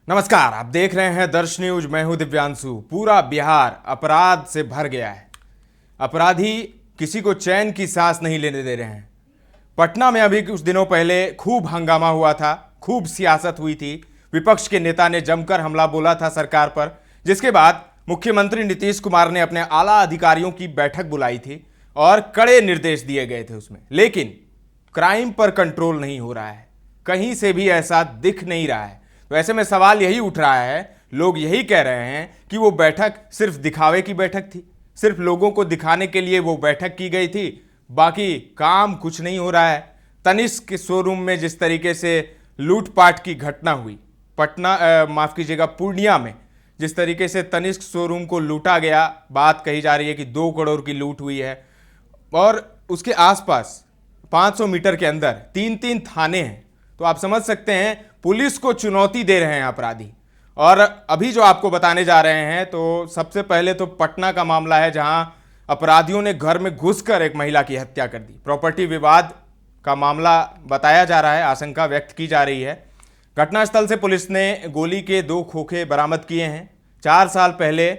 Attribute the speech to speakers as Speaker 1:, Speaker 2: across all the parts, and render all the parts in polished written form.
Speaker 1: नमस्कार, आप देख रहे हैं दर्श न्यूज। मैं हूं दिव्यांशु। पूरा बिहार अपराध से भर गया है। अपराधी किसी को चैन की सांस नहीं लेने दे रहे हैं। पटना में अभी कुछ दिनों पहले खूब हंगामा हुआ था, खूब सियासत हुई थी। विपक्ष के नेता ने जमकर हमला बोला था सरकार पर, जिसके बाद मुख्यमंत्री नीतीश कुमार ने अपने आला अधिकारियों की बैठक बुलाई थी और कड़े निर्देश दिए गए थे उसमें। लेकिन क्राइम पर कंट्रोल नहीं हो रहा है, कहीं से भी ऐसा दिख नहीं रहा है। तो ऐसे में सवाल यही उठ रहा है, लोग यही कह रहे हैं कि वो बैठक सिर्फ दिखावे की बैठक थी, सिर्फ लोगों को दिखाने के लिए वो बैठक की गई थी, बाकी काम कुछ नहीं हो रहा है। तनिष्क के शोरूम में जिस तरीके से लूटपाट की घटना हुई, माफ कीजिएगा, पूर्णिया में जिस तरीके से तनिष्क शोरूम को लूटा गया, बात कही जा रही है कि 2 करोड़ की लूट हुई है। और उसके आसपास 500 मीटर के अंदर 3-3 थाने हैं। तो आप समझ सकते हैं, पुलिस को चुनौती दे रहे हैं अपराधी। और अभी जो आपको बताने जा रहे हैं, तो सबसे पहले तो पटना का मामला है, जहां अपराधियों ने घर में घुसकर एक महिला की हत्या कर दी। प्रॉपर्टी विवाद का मामला बताया जा रहा है, आशंका व्यक्त की जा रही है। घटनास्थल से पुलिस ने गोली के 2 खोखे बरामद किए हैं। 4 साल पहले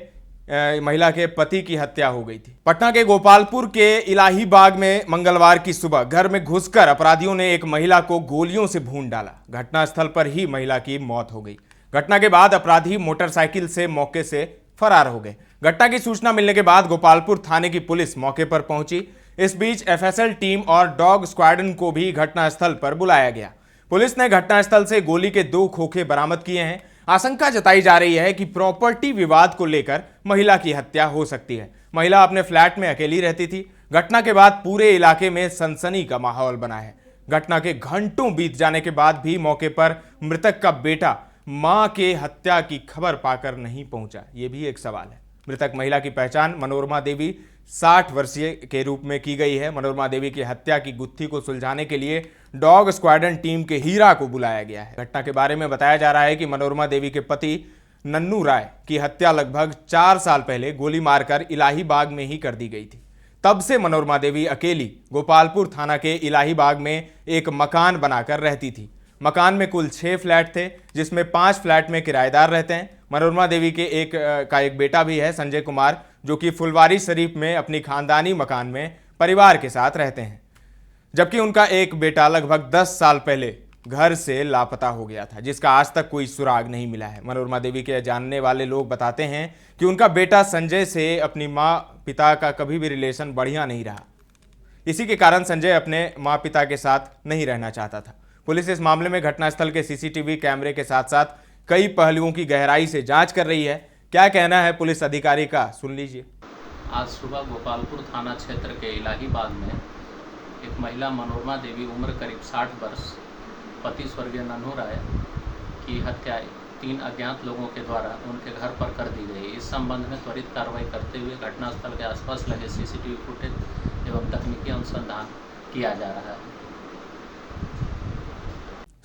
Speaker 1: महिला के पति की हत्या हो गई थी। पटना के गोपालपुर के इलाही बाग में मंगलवार की सुबह घर में घुसकर अपराधियों ने एक महिला को गोलियों से भून डाला। घटनास्थल पर ही महिला की मौत हो गई। घटना के बाद अपराधी मोटरसाइकिल से मौके से फरार हो गए। घटना की सूचना मिलने के बाद गोपालपुर थाने की पुलिस मौके पर पहुंची। इस बीच एफएसएल टीम और डॉग स्क्वाड्रन को भी घटनास्थल पर बुलाया गया। पुलिस ने घटनास्थल से गोली के 2 खोखे बरामद किए हैं। आशंका जताई जा रही है कि प्रॉपर्टी विवाद को लेकर महिला की हत्या हो सकती है। महिला अपने फ्लैट में अकेली रहती थी। घटना के बाद पूरे इलाके में सनसनी का माहौल बना है। घटना के घंटों बीत जाने के बाद भी मौके पर मृतक का बेटा मां के हत्या की खबर पाकर नहीं पहुंचा, यह भी एक सवाल है। मृतक महिला की पहचान मनोरमा देवी 60 वर्षीय के रूप में की गई है। मनोरमा देवी की हत्या की गुत्थी को सुलझाने के लिए डॉग स्क्वाड्रन टीम के हीरा को बुलाया गया है। घटना के बारे में बताया जा रहा है कि मनोरमा देवी के पति नन्नू राय की हत्या लगभग 4 साल पहले गोली मारकर इलाही बाग में ही कर दी गई थी। तब से मनोरमा देवी अकेली गोपालपुर थाना के इलाही बाग में एक मकान बनाकर रहती थी। मकान में कुल 6 फ्लैट थे, जिसमें 5 फ्लैट में किराएदार रहते हैं। मनोरमा देवी के एक बेटा भी है, संजय कुमार, जो कि फुलवारी शरीफ में अपनी खानदानी मकान में परिवार के साथ रहते हैं। जबकि उनका एक बेटा लगभग 10 साल पहले घर से लापता हो गया था, जिसका आज तक कोई सुराग नहीं मिला है। मनोरमा देवी के जानने वाले लोग बताते हैं कि उनका बेटा संजय से अपनी माँ पिता का कभी भी रिलेशन बढ़िया नहीं रहा। इसी के कारण संजय अपने माँ पिता के साथ नहीं रहना चाहता था। पुलिस इस मामले में घटनास्थल के सीसीटीवी कैमरे के साथ साथ कई पहलुओं की गहराई से जांच कर रही है। क्या कहना है पुलिस अधिकारी का, सुन लीजिए।
Speaker 2: आज सुबह गोपालपुर थाना क्षेत्र के इलाही बाग में एक महिला मनोरमा देवी, उम्र करीब 60 वर्ष, पति स्वर्गीय नन्हू राय की हत्या 3 अज्ञात लोगों के द्वारा उनके घर पर कर दी गई। इस संबंध में त्वरित कार्रवाई करते हुए घटनास्थल के आसपास लगे सीसीटीवी फुटेज एवं तकनीकी अनुसंधान किया जा रहा है।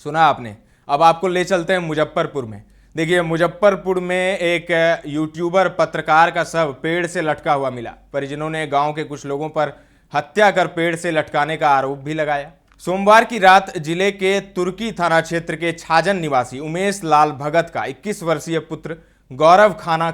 Speaker 1: सुना आपने। अब आपको ले चलते हैं मुजफ्फरपुर में। देखिए, मुजफ्फरपुर में एक यूट्यूबर पत्रकार का शव पेड़ से लटका हुआ मिला। परिजनों ने गांव के कुछ लोगों पर हत्या कर पेड़ से लटकाने का आरोप भी लगाया। सोमवार की रात जिले के तुर्की थाना क्षेत्र के छाजन निवासी उमेश लाल भगत का 21 वर्षीय पुत्र गौरव खाना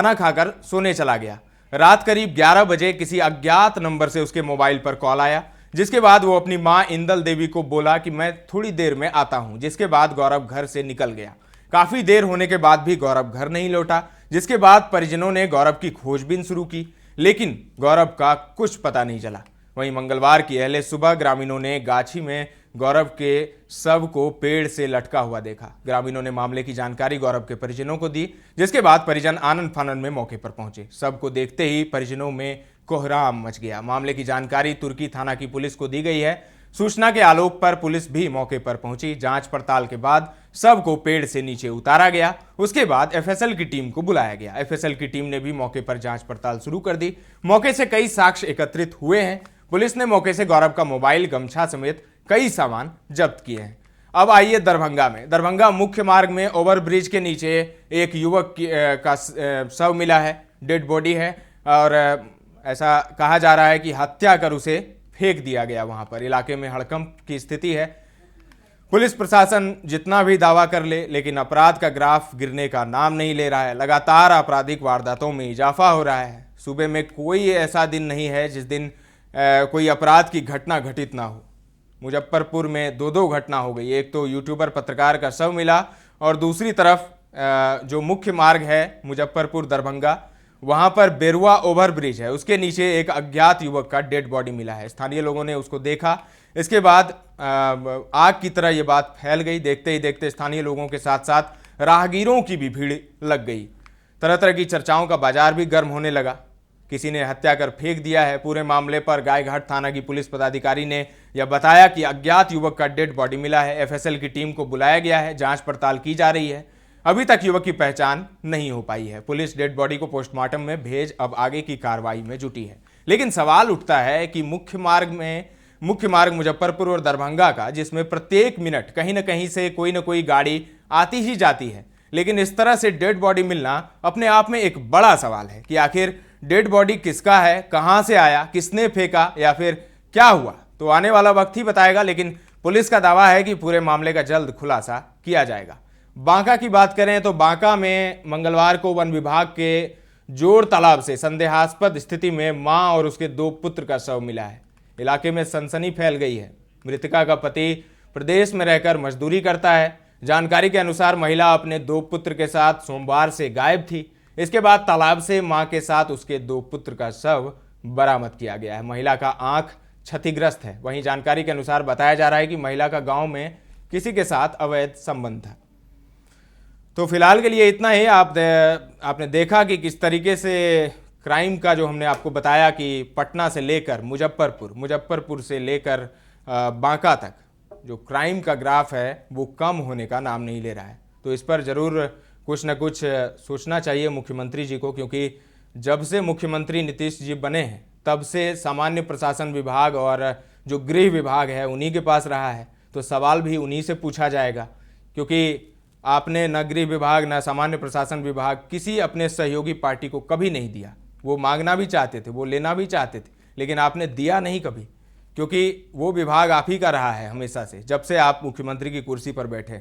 Speaker 1: खाकर सोने चला गया। रात करीब 11 बजे किसी अज्ञात नंबर से उसके मोबाइल पर कॉल आया, जिसके बाद वो अपनी मां इंदल देवी को बोला कि मैं थोड़ी देर में आता हूं। जिसके बाद गौरव घर से निकल गया। काफी देर होने के बाद भी गौरव घर नहीं लौटा, जिसके बाद परिजनों ने गौरव की खोजबीन शुरू की, लेकिन गौरव का कुछ पता नहीं चला। वहीं मंगलवार की अहले सुबह ग्रामीणों ने गाछी में गौरव के शव को पेड़ से लटका हुआ देखा। ग्रामीणों ने मामले की जानकारी गौरव के परिजनों को दी, जिसके बाद परिजन आनन फानन में मौके पर पहुंचे। शव को देखते ही परिजनों में कोहराम मच गया। मामले की जानकारी तुर्की थाना की पुलिस को दी गई है। सूचना के आलोक पर पुलिस भी मौके पर पहुंची। जांच पड़ताल के बाद शव को पेड़ से नीचे उतारा गया। उसके बाद एफएसएल की टीम को बुलाया गया। एफएसएल की टीम ने भी मौके पर जांच पड़ताल शुरू कर दी। मौके से कई साक्ष्य एकत्रित हुए हैं। पुलिस ने मौके से गौरव का मोबाइल, गमछा समेत कई सामान जब्त किए हैं। अब आइए दरभंगा में। दरभंगा मुख्य मार्ग में ओवरब्रिज के नीचे एक युवक का शव मिला है, डेड बॉडी है, और ऐसा कहा जा रहा है कि हत्या कर उसे फेंक दिया गया। वहां पर इलाके में हड़कंप की स्थिति है। पुलिस प्रशासन जितना भी दावा कर ले, लेकिन अपराध का ग्राफ गिरने का नाम नहीं ले रहा है। लगातार आपराधिक वारदातों में इजाफा हो रहा है। सूबे में कोई ऐसा दिन नहीं है जिस दिन कोई अपराध की घटना घटित ना हो। मुजफ्फरपुर में दो घटना हो गई। एक तो यूट्यूबर पत्रकार का शव मिला और दूसरी तरफ जो मुख्य मार्ग है मुजफ्फरपुर दरभंगा, वहां पर बेरुआ ओवरब्रिज है, उसके नीचे एक अज्ञात युवक का डेड बॉडी मिला है। स्थानीय लोगों ने उसको देखा। इसके बाद आग की तरह ये बात फैल गई। देखते ही देखते स्थानीय लोगों के साथ साथ राहगीरों की भी भीड़ लग गई। तरह तरह की चर्चाओं का बाजार भी गर्म होने लगा। किसी ने हत्या कर फेंक दिया है। पूरे मामले पर गायघाट थाना की पुलिस पदाधिकारी ने यह बताया कि अज्ञात युवक का डेड बॉडी मिला है। एफएसएल की टीम को बुलाया गया है, जांच पड़ताल की जा रही है। अभी तक युवक की पहचान नहीं हो पाई है। पुलिस डेड बॉडी को पोस्टमार्टम में भेज अब आगे की कार्रवाई में जुटी है। लेकिन सवाल उठता है कि मुख्य मार्ग मुजफ्फरपुर और दरभंगा का, जिसमें प्रत्येक मिनट कहीं ना कहीं से कोई ना कोई गाड़ी आती ही जाती है, लेकिन इस तरह से डेड बॉडी मिलना अपने आप में एक बड़ा सवाल है कि आखिर डेड बॉडी किसका है, कहां से आया, किसने फेंका या फिर क्या हुआ, तो आने वाला वक्त ही बताएगा। लेकिन पुलिस का दावा है कि पूरे मामले का जल्द खुलासा किया जाएगा। बांका की बात करें तो बांका में मंगलवार को वन विभाग के जोड़ तालाब से संदेहास्पद स्थिति में मां और उसके 2 पुत्र का शव मिला है। इलाके में सनसनी फैल गई है। मृतका का पति प्रदेश में रहकर मजदूरी करता है। जानकारी के अनुसार महिला अपने 2 पुत्र के साथ सोमवार से गायब थी। इसके बाद तालाब से मां के साथ उसके 2 पुत्र का शव बरामद किया गया है। महिला का आंख क्षतिग्रस्त है। वहीं जानकारी के अनुसार बताया जा रहा है कि महिला का गांव में किसी के साथ अवैध संबंध था। तो फिलहाल के लिए इतना ही। आपने देखा कि किस तरीके से क्राइम का जो हमने आपको बताया कि पटना से लेकर मुजफ्फरपुर से लेकर बांका तक जो क्राइम का ग्राफ है वो कम होने का नाम नहीं ले रहा है। तो इस पर ज़रूर कुछ न कुछ सोचना चाहिए मुख्यमंत्री जी को, क्योंकि जब से मुख्यमंत्री नीतीश जी बने हैं तब से सामान्य प्रशासन विभाग और जो गृह विभाग है उन्हीं के पास रहा है। तो सवाल भी उन्हीं से पूछा जाएगा, क्योंकि आपने न गृह विभाग न सामान्य प्रशासन विभाग किसी अपने सहयोगी पार्टी को कभी नहीं दिया। वो मांगना भी चाहते थे, वो लेना भी चाहते थे, लेकिन आपने दिया नहीं कभी, क्योंकि वो विभाग आप ही का रहा है हमेशा से, जब से आप मुख्यमंत्री की कुर्सी पर बैठे।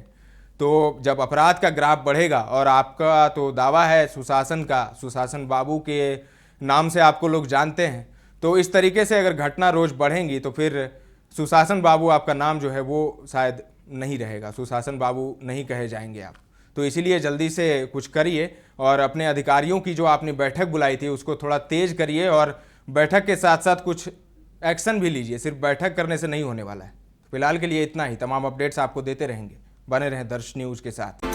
Speaker 1: तो जब अपराध का ग्राफ बढ़ेगा, और आपका तो दावा है सुशासन का, सुशासन बाबू के नाम से आपको लोग जानते हैं, तो इस तरीके से अगर घटना रोज बढ़ेंगी तो फिर सुशासन बाबू आपका नाम जो है वो शायद नहीं रहेगा, सुशासन बाबू नहीं कहे जाएंगे आप। तो इसीलिए जल्दी से कुछ करिए और अपने अधिकारियों की जो आपने बैठक बुलाई थी उसको थोड़ा तेज करिए, और बैठक के साथ साथ कुछ एक्शन भी लीजिए। सिर्फ बैठक करने से नहीं होने वाला है। फिलहाल के लिए इतना ही। तमाम अपडेट्स आपको देते रहेंगे। बने रहें दर्श न्यूज़ के साथ।